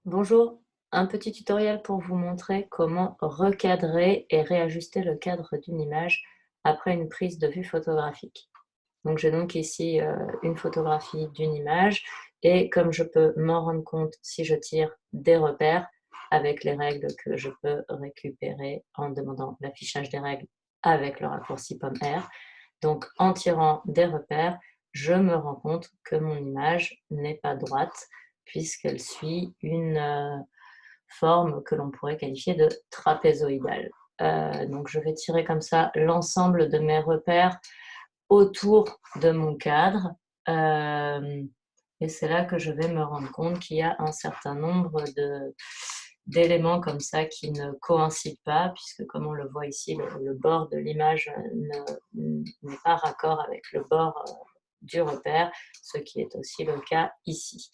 Bonjour, un petit tutoriel pour vous montrer comment recadrer et réajuster le cadre d'une image après une prise de vue photographique. Donc j'ai donc ici une photographie d'une image et comme je peux m'en rendre compte si je tire des repères avec les règles que je peux récupérer en demandant l'affichage des règles avec le raccourci pomme R. Donc en tirant des repères, je me rends compte que mon image n'est pas droite puisqu'elle suit une forme que l'on pourrait qualifier de trapézoïdale. Donc je vais tirer comme ça l'ensemble de mes repères autour de mon cadre. Et c'est là que je vais me rendre compte qu'il y a un certain nombre d'éléments comme ça qui ne coïncident pas, puisque comme on le voit ici, le bord de l'image n'est pas raccord avec le bord du repère, ce qui est aussi le cas ici.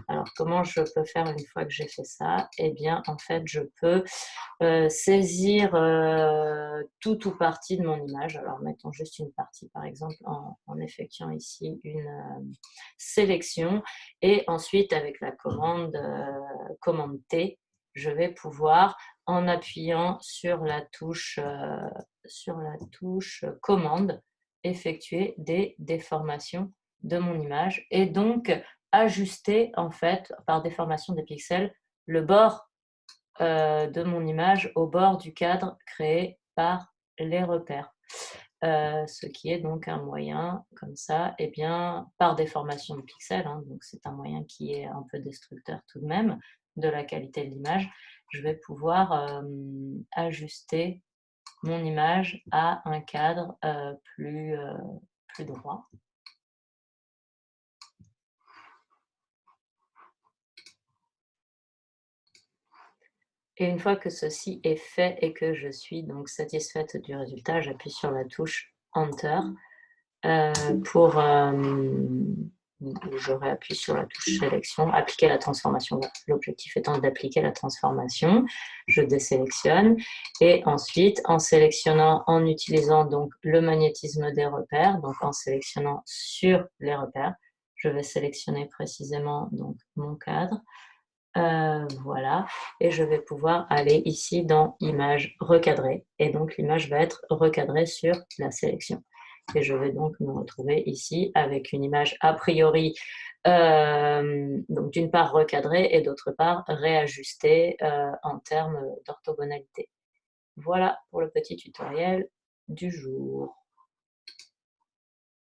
Alors comment je peux faire une fois que j'ai fait ça? Eh bien en fait je peux saisir tout ou partie de mon image. Alors mettons juste une partie par exemple en effectuant ici une sélection et ensuite avec la commande T, je vais pouvoir en appuyant sur la touche commande effectuer des déformations de mon image et donc ajuster en fait par déformation des pixels le bord de mon image au bord du cadre créé par les repères. Ce qui est donc un moyen comme ça, et bien, par déformation de pixels, hein, donc c'est un moyen qui est un peu destructeur tout de même de la qualité de l'image, je vais pouvoir ajuster mon image à un cadre plus droit. Et une fois que ceci est fait et que je suis donc satisfaite du résultat, j'appuie sur la touche Enter pour je réappuie sur la touche sélection, appliquer la transformation. L'objectif étant d'appliquer la transformation, je désélectionne et ensuite en sélectionnant, en utilisant donc le magnétisme des repères, donc en sélectionnant sur les repères, je vais sélectionner précisément donc mon cadre. Voilà, et je vais pouvoir aller ici dans image recadrée et donc l'image va être recadrée sur la sélection et je vais donc me retrouver ici avec une image a priori donc d'une part recadrée et d'autre part réajustée en termes d'orthogonalité. Voilà pour le petit tutoriel du jour.